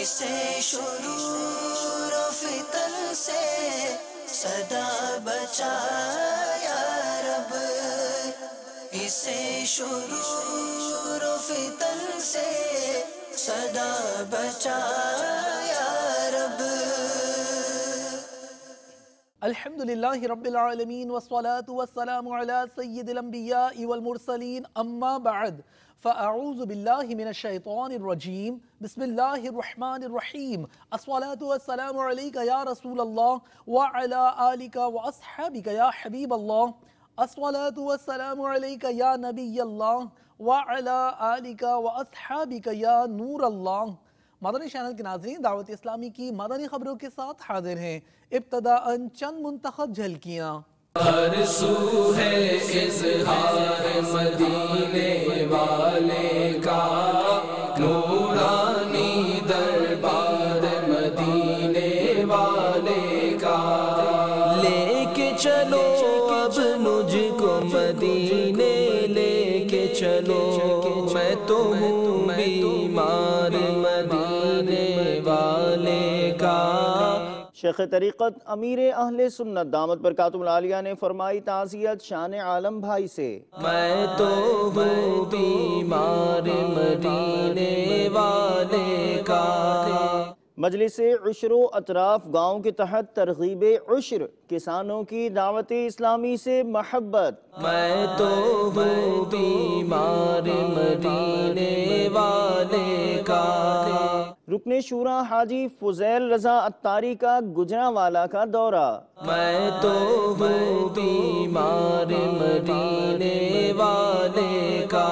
اسے شرور و فتن سے صدا بچا یا رب، اسے شرور و فتن سے صدا بچا یا رب۔ الحمدللہ رب العالمین والصلاة والسلام علی سید الانبیاء والمرسلین، اما بعد فاعوذ باللہ من الشیطان الرجیم، بسم اللہ الرحمن الرحیم۔ الصلاة والسلام علیک یا رسول اللہ وعلی آلک واصحابک یا حبیب اللہ۔ الصلاة والسلام علیک یا نبی اللہ وعلی آلک واصحابک یا نور اللہ۔ مدنی چینل کے ناظرین، دعوت اسلامی کی مدنی خبروں کے ساتھ حاضر ہیں۔ ابتداءً چند منتخب جھلکیاں۔ ہر سو ہے اظہار مدینے والے کا، نورانی دربار مدینے والے کا، لے کے چلو اب مجھ کو مدینے، لے کے چلو میں تو ہوں بیمار مدینے والے کا۔ شیخ طریقت امیر اہل سنت دامت برکاتہ العالیہ نے فرمائی تعزیت شان عالم بھائی سے۔ میں تو ہوں بیمار مدینے والے کا۔ مجلس عشر و اطراف گاؤں کے تحت ترغیب عشر، کسانوں کی دعوت اسلامی سے محبت۔ میں تو ہوں بیمار مدینے والے کا۔ رکن شورا حاجی فضیل رضا عطاری کا گجرانوالہ کا دورہ۔ میں تو ہوں بیمار مدینے والے کا۔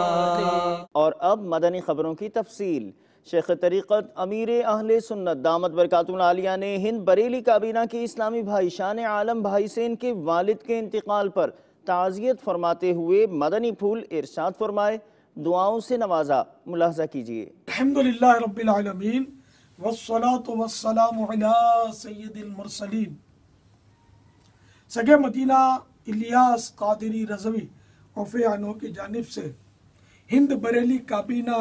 اور اب مدنی خبروں کی تفصیل۔ شیخ طریقت امیر اہل سنت دامت برکاتہ العالیہ نے ہند بریلی کابینہ کی اسلامی بھائی شان عالم بھائی سے ان کے والد کے انتقال پر تعزیت فرماتے ہوئے مدنی پھول ارشاد فرمائے، دعاؤں سے نوازا۔ ملاحظہ کیجئے۔ الحمدللہ رب العالمین والصلاة والسلام علی سید المرسلین۔ سگے مدینہ الیاس قادری رضوی عرف عنہ کی جانب سے ہند بریلی کابینہ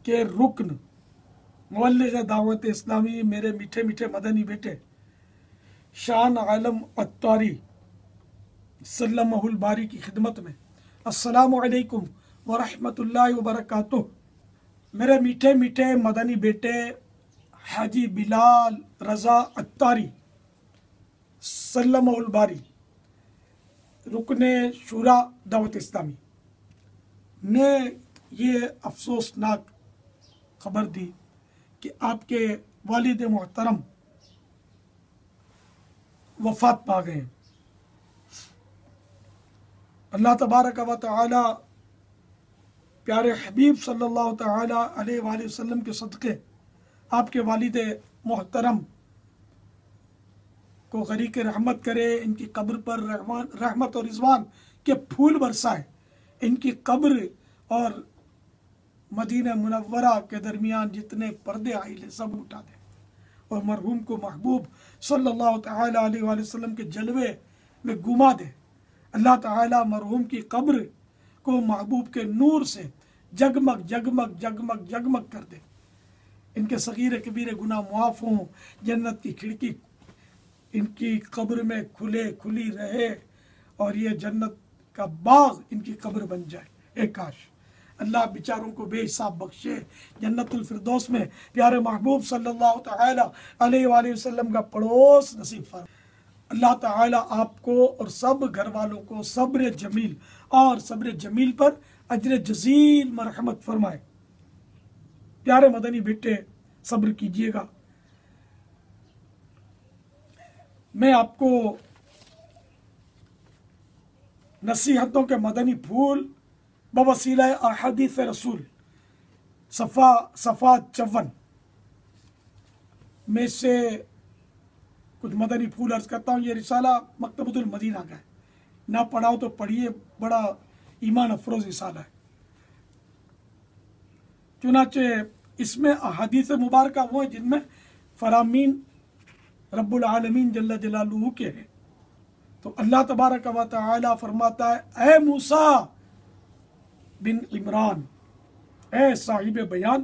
کے رکن مبلغ دعوت اسلامی میرے میٹھے میٹھے مدنی بیٹے شان عالم عطاری سلمہ الباری کی خدمت میں السلام علیکم ورحمۃ اللہ وبرکاتہ۔ میرے میٹھے میٹھے مدنی بیٹے حاجی بلال رضا عطاری سلمہ الباری رکن شورا دعوت اسلامی نے یہ افسوسناک خبر دی کہ آپ کے والد محترم وفات پا گئے۔ اللہ تبارک و تعالی پیارے حبیب صلی اللہ تعالی علیہ وآلہ وسلم کے صدقے آپ کے والد محترم کو غریق رحمت کرے، ان کی قبر پر رحمت اور رضوان کے پھول برسائے، ان کی قبر اور مدینہ منورہ کے درمیان جتنے پردے عائلے سب اٹھا دے اور مرحوم کو محبوب صلی اللہ تعالی علیہ وآلہ وسلم کے جلوے میں گما دے۔ اللہ تعالی مرحوم کی قبر کو محبوب کے نور سے جگمگ جگمگ جگمگ جگمگ کر دے، ان کے صغیر کبیر گناہ معاف ہوں، جنت کی کھڑکی ان کی قبر میں کھلی رہے اور یہ جنت کا باغ ان کی قبر بن جائے۔ اے کاش اللہ بیچاروں کو بے حساب بخشے، جنت الفردوس میں پیارے محبوب صلی اللہ تعالی علیہ وآلہ وسلم کا پڑوس نصیب فرمائے۔ اللہ تعالی آپ کو اور سب گھر والوں کو صبر جمیل اور صبر جمیل پر اجر جزیل مرحمت فرمائے۔ پیارے مدنی بیٹے صبر کیجئے گا۔ میں آپ کو نصیحتوں کے مدنی پھول بوسیلہ احادیث رسول صفحہ 54 میں سے کچھ مدنی پھول عرض کرتا ہوں۔ یہ رسالہ مکتبۃ المدینہ کا ہے، نہ پڑھاؤ تو پڑھیے، بڑا ایمان افروز رسالہ ہے۔ چنانچہ اس میں احادیث مبارکہ وہ ہیں جن میں فرامین رب العالمین جل جلالہ کے ہیں۔ تو اللہ تبارک و تعالی فرماتا ہے، اے موسیٰ بن عمران، اے صاحب بیان،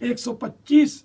125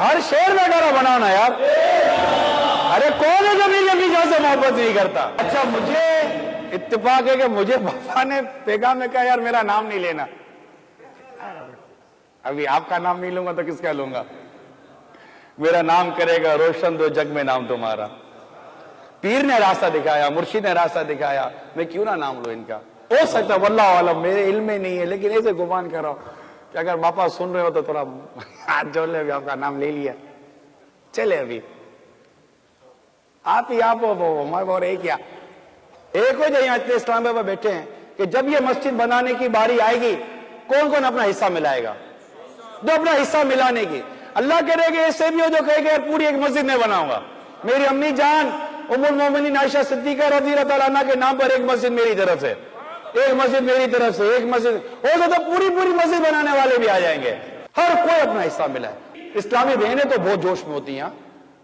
ہر شعر میں ڈرا بنانا یار. ارے کون ہے جو اپنی جان سے محبت نہیں کرتا؟ اچھا مجھے اتفاق ہے کہ مجھے بابا نے پیغام میں کہا یار میرا نام نہیں لینا. ابھی آپ کا نام نہیں لوں گا تو کس کا لوں گا؟ میرا نام کرے گا روشن دو جگ میں نام تمہارا. پیر نے راستہ دکھایا، مرشد نے راستہ دکھایا، میں کیوں نہ نام لوں ان کا؟ ہو سکتا ہے واللہ عالم میرے علم میں نہیں ہے، لیکن ایسے گمان کر رہا ہوں کہ اگر باپا سن رہے ہو تو تھوڑا ہاتھ جوڑ لے. ابھی آپ کا نام لے لیا، چلے ابھی آپ ہی آپ ہو رہے کیا ایک ہو جو یہاں اتنے اسلام میں بیٹھے ہیں کہ جب یہ مسجد بنانے کی باری آئے گی کون کون اپنا حصہ ملائے گا؟ جو اپنا حصہ ملانے کی اللہ کرے گا. ایسے بھی ہو جو کہے گا پوری ایک مسجد میں بناؤں گا. میری امی جان ام المومنین عائشہ صدیقہ رضی اللہ عنہا کے نام پر ایک مسجد میری طرف سے، ایک مسجد میری طرف سے، ایک مسجد ہو تو پوری مسجد بنانے والے بھی آ جائیں گے. ہر کوئی اپنا حصہ ملا ہے. اسلامی بہنیں تو بہت جوش میں ہوتی ہیں.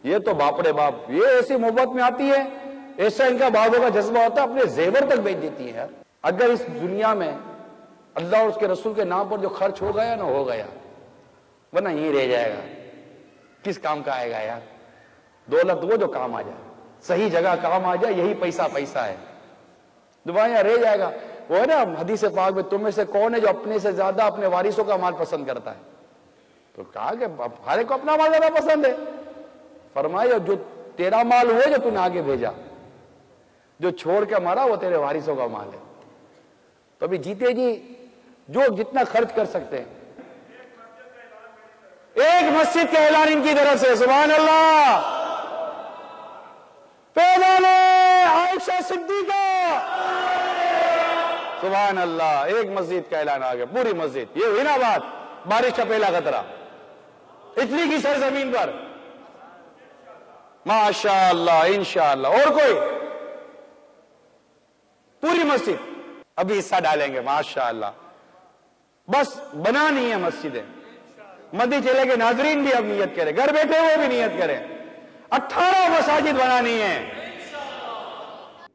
یہ تو باپ رے باپ، یہ ایسی محبت میں آتی ہے، ایسا ان کا بابوں کا جذبہ ہوتا ہے، اپنے زیور تک بیچ دیتی ہیں. اگر اس دنیا میں اللہ اور اس کے رسول کے نام پر جو خرچ ہو گیا نہ ہو گیا، ورنہ یہیں رہ جائے گا. کس کام کا آئے گا یار؟ دولت وہ جو کام آ جائے، صحیح جگہ کام آ جائے، یہی پیسہ ہے. دوبارہ رہ جائے گا. وہ ہے نا حدیث پاک میں تم میں سے کون ہے جو اپنے سے زیادہ اپنے وارثوں کا مال پسند کرتا ہے؟ تو کہا کہ ہر ایک کو اپنا مال زیادہ پسند ہے. فرمایا جو تیرا مال ہوئے جو تُو نے آگے بھیجا، جو چھوڑ کے مارا وہ تیرے وارثوں کا مال ہے. تو ابھی جیتے جی جو جتنا خرچ کر سکتے ہیں. ایک مسجد کا اعلان ان کی طرف سے، سبحان اللہ. پیغام عائشہ صدیقہ، سبحان اللہ. ایک مسجد کا اعلان آ گیا، پوری مسجد. یہ ہوئی نا بات، بارش کا پہلا قطرہ اٹلی کی سرزمین پر. ماشاءاللہ انشاءاللہ. اور کوئی پوری مسجد ابھی حصہ ڈالیں گے ماشاءاللہ. بس بنانی ہے مسجدیں. مدی چلے کے ناظرین بھی اب نیت کریں، گھر بیٹھے ہوئے بھی نیت کریں. 18 مساجد بنانی ہے.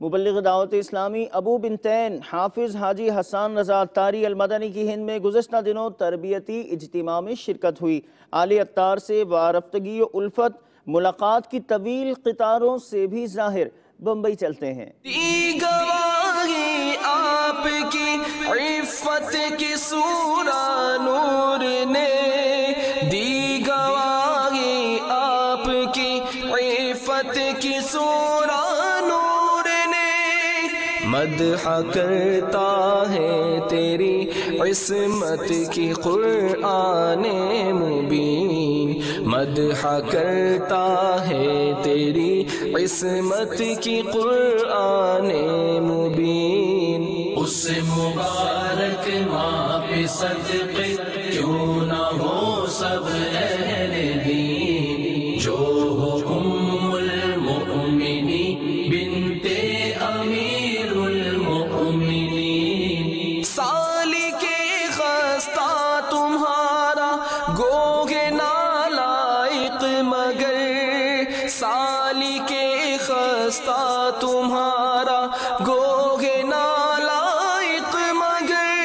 مبلغ دعوت اسلامی ابو بنتین حافظ حاجی حسان رضا اتاری المدنی کی ہند میں گزشتہ دنوں تربیتی اجتماع میں شرکت ہوئی. عالی اتار سے وارفتگی و الفت ملاقات کی طویل قطاروں سے بھی ظاہر. بمبئی چلتے ہیں. گواہی آپ کی عفت کی سورہ نور نے دی، گواہی آپ کی عفت کی سورہ نور نے. مدح کرتا ہے تیری عصمت کی قرآن مبین، مدح کرتا ہے تیری عصمت کی قرآن مبین. اس مبارک ماں پہ صدقے کیوں نہ ہو سب اہل دین، جو ہو ام المؤمنی بنت امیر المؤمنین. سالک خستہ تمہارا گوگ نالائق مگر، سالک خستہ تمہارا گوگ نالائق مگر.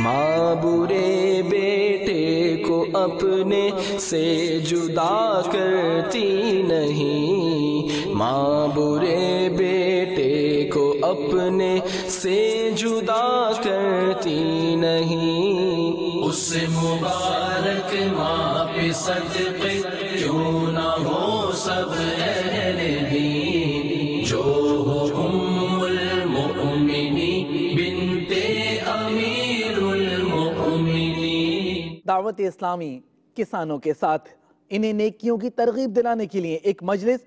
ماں برے بیٹے کو اپنے سے جدا کرتی نہیں، ماں برے بیٹے کو اپنے سے جدا کرتی نہیں. اس مبارک ماں پہ صدقے کیوں نہ ہو سب اہل دین، جو ہو ام المؤمنی بنت امیر المؤمنین. دعوت اسلامی کسانوں کے ساتھ انہیں نیکیوں کی ترغیب دلانے کے لیے ایک مجلس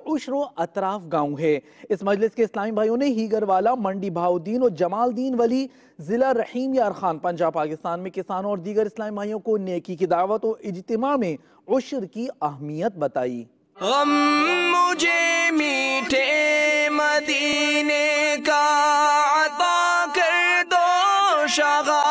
عشر و اطراف گاؤں ہے. اس مجلس کے اسلامی بھائیوں نے ہیگر والا، منڈی بہاؤدین اور جمال دین ولی، ضلع رحیم یار خان، پنجاب پاکستان میں کسانوں اور دیگر اسلامی بھائیوں کو نیکی کی دعوت و اجتماع میں عشر کی اہمیت بتائی. غم مجھے میٹھے مدینے کا عطا کر دو شغا،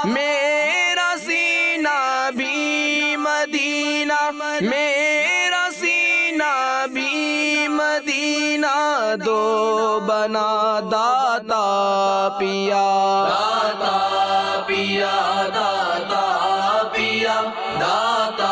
میرا سینہ بھی مدینہ، میرا سینہ بھی مدینہ دو بنا داتا پیا، داتا پیا، داتا پیا، داتا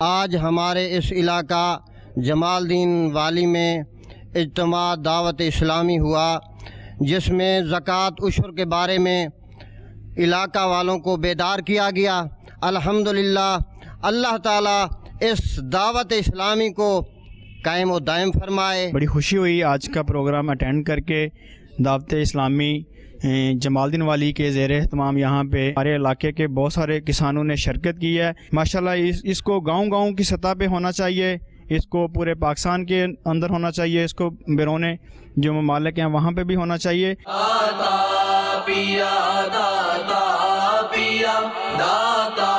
آج ہمارے اس علاقہ جمالدین والی میں اجتماع دعوت اسلامی ہوا، جس میں زکوٰۃ عشر کے بارے میں علاقہ والوں کو بیدار کیا گیا۔ الحمدللہ اللہ تعالیٰ اس دعوت اسلامی کو قائم و دائم فرمائے۔ بڑی خوشی ہوئی آج کا پروگرام اٹینڈ کر کے۔ دعوت اسلامی جمالدین والی کے زیر اہتمام یہاں پہ ہمارے علاقے کے بہت سارے کسانوں نے شرکت کی ہے۔ ماشاءاللہ اس کو گاؤں گاؤں کی سطح پہ ہونا چاہیے، اس کو پورے پاکستان کے اندر ہونا چاہیے، اس کو بیرون جو ممالک ہیں وہاں پہ بھی ہونا چاہیے۔ داتا پیا داتا پیا داتا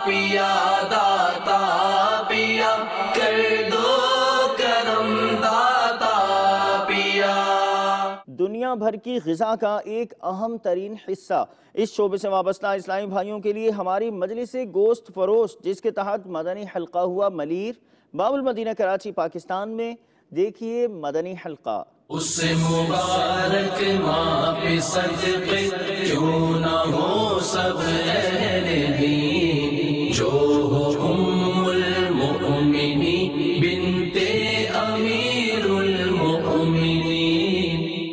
پیا داتا پیا کر دو کرم داتا پیا۔ دنیا بھر کی غذا کا ایک اہم ترین حصہ اس شعبے سے وابستہ اسلامی بھائیوں کے لیے ہماری مجلس گوشت فروش، جس کے تحت مدنی حلقہ ہوا ملیر، باب المدینہ کراچی پاکستان میں۔ دیکھیے مدنی حلقہ۔ اس مبارک ماں پہ صدقے کیوں نہ ہو سب اہل دین، جو ہو ام المؤمنین بنت امیر المؤمنین۔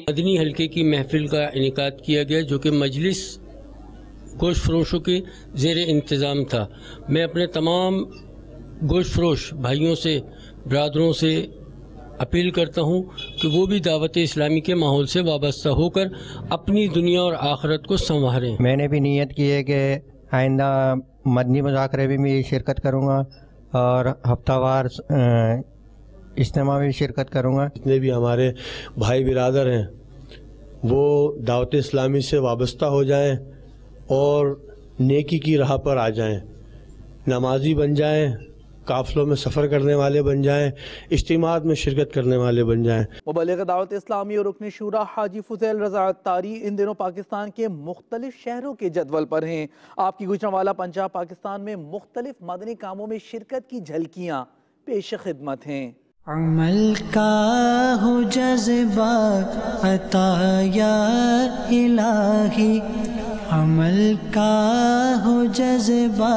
مدنی حلقے کی محفل کا انعقاد کیا گیا جو کہ مجلس گوشت فروشوں کے زیر انتظام تھا۔ میں اپنے تمام گوشت فروش بھائیوں سے، برادروں سے اپیل کرتا ہوں کہ وہ بھی دعوت اسلامی کے ماحول سے وابستہ ہو کر اپنی دنیا اور آخرت کو سنواریں۔ میں نے بھی نیت کی ہے کہ آئندہ مدنی مذاکرے میں شرکت کروں گا اور ہفتہ وار اجتماع میں بھی شرکت کروں گا۔ جتنے بھی ہمارے بھائی برادر ہیں وہ دعوت اسلامی سے وابستہ ہو جائیں اور نیکی کی راہ پر آ جائیں، نمازی بن جائیں، قافلوں میں سفر کرنے والے بن جائیں، اجتماعات میں شرکت کرنے والے بن جائیں۔ مبلغ دعوت اسلامی اور رکن شورا حاجی فضیل رضا عطاری ان دنوں پاکستان کے مختلف شہروں کے جدول پر ہیں۔ آپ کی گوجرانوالہ پنجاب پاکستان میں مختلف مدنی کاموں میں شرکت کی جھلکیاں پیش خدمت ہیں۔ عمل کا ہو جذبہ عطا یا الہی، عمل کا ہو جذبہ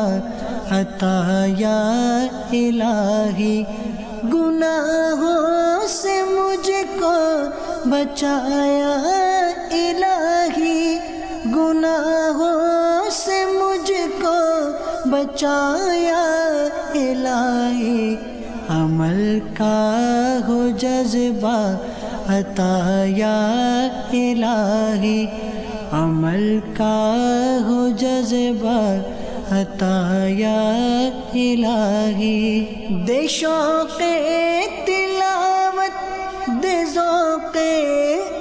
عطا یا الہی، گناہوں سے مجھ کو بچایا الہی، گناہوں سے مجھ کو بچایا الہی، عمل کا ہو جذبہ عطا یا الہی، عمل کا ہو جذبہ عطا یا الہی، دے شوق تلاوت دے ذوق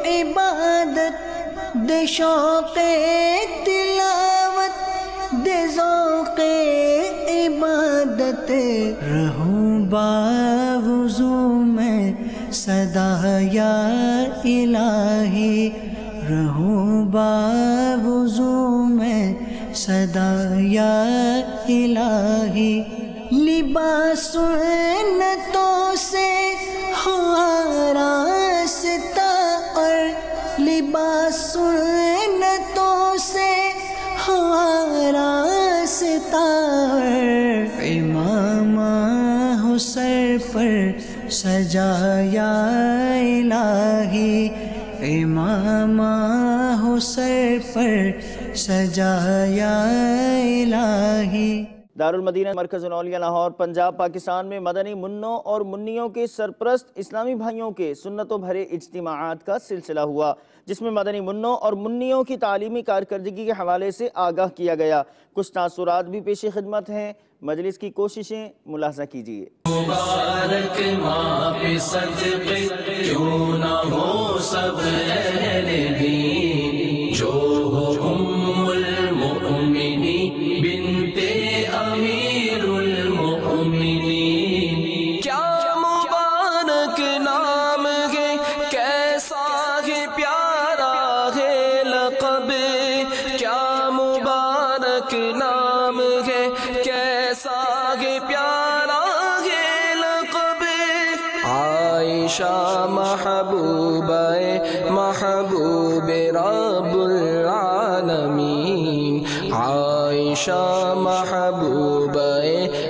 عبادت، دے شوق تلاوت دے ذوق عبادت، رہوں باوضو میں سدا یا الہی، رہوں باوضو میں سدا یا الہی، لباس سنتوں سے ہو آراستہ اور لباس سنتوں سے ہو آراستہ، امامہ ہو سر پر سجایا الہی، امامہ ہو سر پر سجایا الہی۔ دارالمدینہ مرکز الاولیاء لاہور پنجاب پاکستان میں مدنی منوں اور منیوں کے سرپرست اسلامی بھائیوں کے سنتوں بھرے اجتماعات کا سلسلہ ہوا، جس میں مدنی منوں اور منیوں کی تعلیمی کارکردگی کے حوالے سے آگاہ کیا گیا۔ کچھ تاثرات بھی پیش خدمت ہیں، مجلس کی کوششیں ملاحظہ کیجیے۔ مبارک ماں پہ صدقے کیوں نہ ہو سب اہل دین، جو ہو ام المؤمنین بنت امیر المؤمنین۔ کیا مبارک نام ہے، کیسا ہے پیارا ہے لقب، کیا مبارک نام ہے، کیسا ہے پیارا ہے لقب، عائشہ محبوبہ محبوب رب العالمین، عائشہ محبوبہ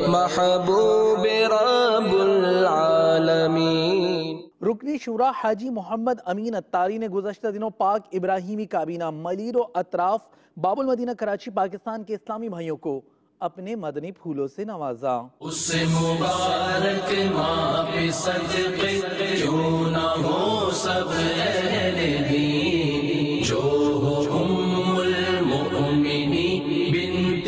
محبوب رب العالمین۔ رکنی شورا حاجی محمد امین اتاری نے گزشتہ دنوں پاک ابراہیمی کابینہ ملیر و اطراف باب المدینہ کراچی پاکستان کے اسلامی بھائیوں کو اپنے مدنی پھولوں سے نوازا۔ اس مبارک ماہ پہ صدقے کیوں نہ ہو سب اہل دین، جو ہو ام المؤمنین بنت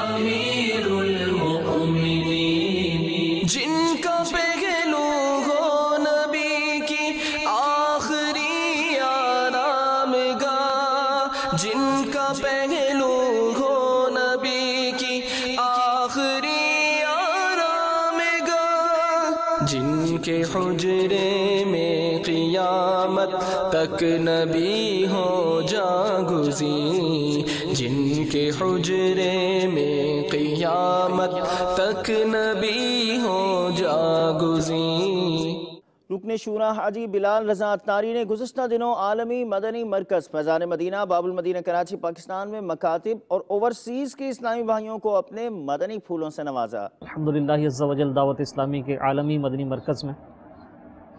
امیر المؤمنین، جن کا پہلو ہو نبی کی آخری آرام گاہ، جن کا پہلو ہو نبی کی آخری آرام گاہ، جن کے حجرے میں قیامت تک نبی ہو جاگزین، جن کے حجرے میں قیامت تک نبی ہو جاگزین۔ رکن شورا حاجی بلال رضا اتاری نے گزشتہ دنوں عالمی مدنی مرکز فیضان مدینہ باب المدینہ کراچی پاکستان میں مکاتب اور اوورسیز کے اسلامی بھائیوں کو اپنے مدنی پھولوں سے نوازا۔ الحمدللہ عز و جل دعوت اسلامی کے عالمی مدنی مرکز میں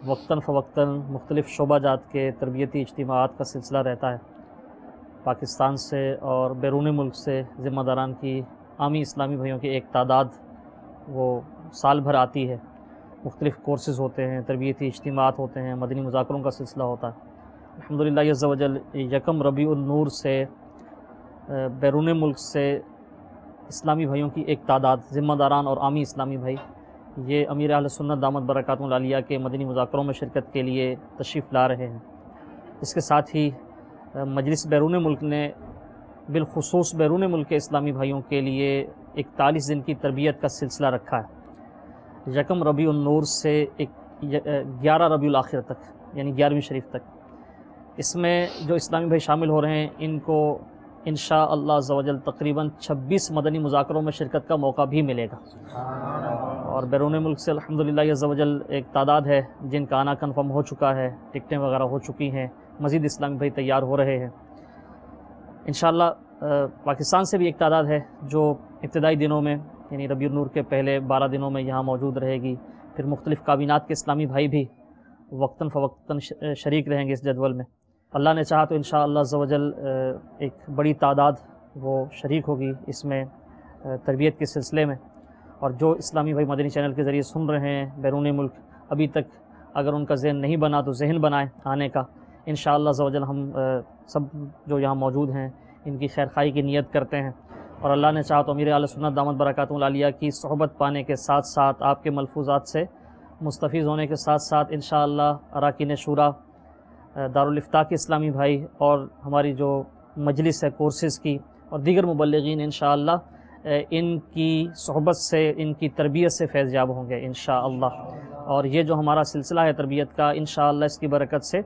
وقتاً فوقتاً مختلف شعبہ جات کے تربیتی اجتماعات کا سلسلہ رہتا ہے۔ پاکستان سے اور بیرون ملک سے ذمہ داران کی عامی اسلامی بھائیوں کی ایک تعداد وہ سال بھر آتی ہے۔ مختلف کورسز ہوتے ہیں، تربیتی اجتماعات ہوتے ہیں، مدنی مذاکروں کا سلسلہ ہوتا ہے۔ الحمدللہ عز و جل یکم ربیع النور سے بیرون ملک سے اسلامی بھائیوں کی ایک تعداد، ذمہ داران اور عامی اسلامی بھائی، یہ امیر اہل سنت دامت برکاتہ العالیہ کے مدنی مذاکروں میں شرکت کے لیے تشریف لا رہے ہیں۔ اس کے ساتھ ہی مجلس بیرون ملک نے بالخصوص بیرون ملک کے اسلامی بھائیوں کے لیے 41 دن کی تربیت کا سلسلہ رکھا ہے، یکم ربیع النور سے 11 ربیع الاخر تک، یعنی 11ویں شریف تک۔ اس میں جو اسلامی بھائی شامل ہو رہے ہیں ان کو انشاءاللہ عز و جل تقریباً 26 مدنی مذاکروں میں شرکت کا موقع بھی ملے گا، اور بیرون ملک سے الحمدللہ عز و جل ایک تعداد ہے جن کا آنا کنفرم ہو چکا ہے، ٹکٹیں وغیرہ ہو چکی ہیں، مزید اسلامی بھائی تیار ہو رہے ہیں انشاءاللہ۔ پاکستان سے بھی ایک تعداد ہے جو ابتدائی دنوں میں یعنی ربیع النور کے پہلے 12 دنوں میں یہاں موجود رہے گی، پھر مختلف کابینات کے اسلامی بھائی بھی وقتاً فوقتاً شریک رہیں گے اس جدول میں۔ اللہ نے چاہا تو انشاءاللہ عز و جل ایک بڑی تعداد وہ شریک ہوگی اس میں تربیت کے سلسلے میں، اور جو اسلامی بھائی مدنی چینل کے ذریعے سن رہے ہیں بیرون ملک، ابھی تک اگر ان کا ذہن نہیں بنا تو ذہن بنائیں آنے کا۔ انشاءاللہ عز و جل ہم سب جو یہاں موجود ہیں ان کی خیرخواہی کی نیت کرتے ہیں، اور اللہ نے چاہا تو امیر اہل سنت دامت برکاتہ العالیہ کی صحبت پانے کے ساتھ ساتھ آپ کے ملفوظات سے مستفیض ہونے کے ساتھ ساتھ انشاءاللہ اراکین شورا، دارالافتاء کے اسلامی بھائی اور ہماری جو مجلس ہے کورسز کی اور دیگر مبلغین انشاءاللہ ان کی صحبت سے، ان کی تربیت سے فیض یاب ہوں گے انشاءاللہ۔ اور یہ جو ہمارا سلسلہ ہے تربیت کا، انشاءاللہ اس کی برکت سے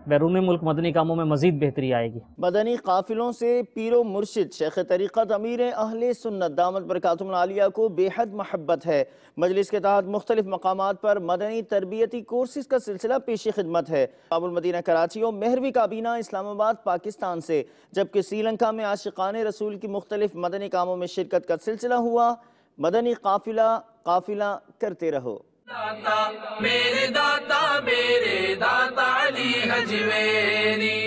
بیرون ملک مدنی کاموں میں مزید بہتری آئے گی۔ مدنی قافلوں سے پیر و مرشد شیخ طریقت امیر اہل سنت دامت برکاتہ العالیہ کو بے حد محبت ہے۔ مجلس کے تحت مختلف مقامات پر مدنی تربیتی کورسز کا سلسلہ پیش خدمت ہے۔ باب المدینہ کراچی اور مہروی کابینہ اسلام آباد پاکستان سے، جبکہ سری لنکا میں عاشقان رسول کی مختلف مدنی کاموں میں شرکت کا سلسلہ ہوا۔ مدنی قافلہ قافلہ کرتے رہو۔ داتا میرے داتا میرے داتا علی حجویری،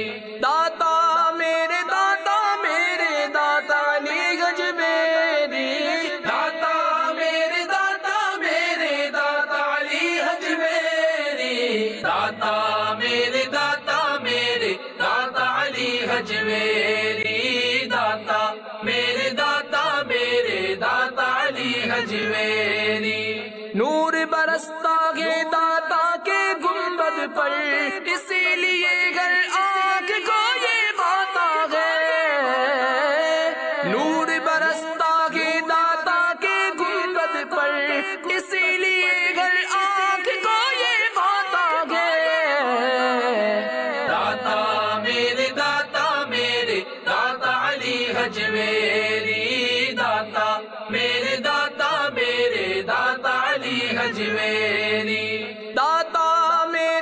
داتا میرے داتا میرے داتا علی حجویری، داتا میرے داتا میرے داتا علی حجویری، داتا میرے داتا میرے داتا علی حجویری، داتا میرے داتا میرے داتا علی حجویری۔ نور برستا ہے داتا کے گنبد پر، اسی لیے گھر آنکھ کو یہ باتا ہے۔ نور برستا ہے داتا کے گنبد پر، اسی لیے گھر آنکھ کو یہ باتا ہے۔ داتا میرے داتا میرے داتا علی حجویری، داتا میرے داتا میرے داتا علی حجویری، داتا میرے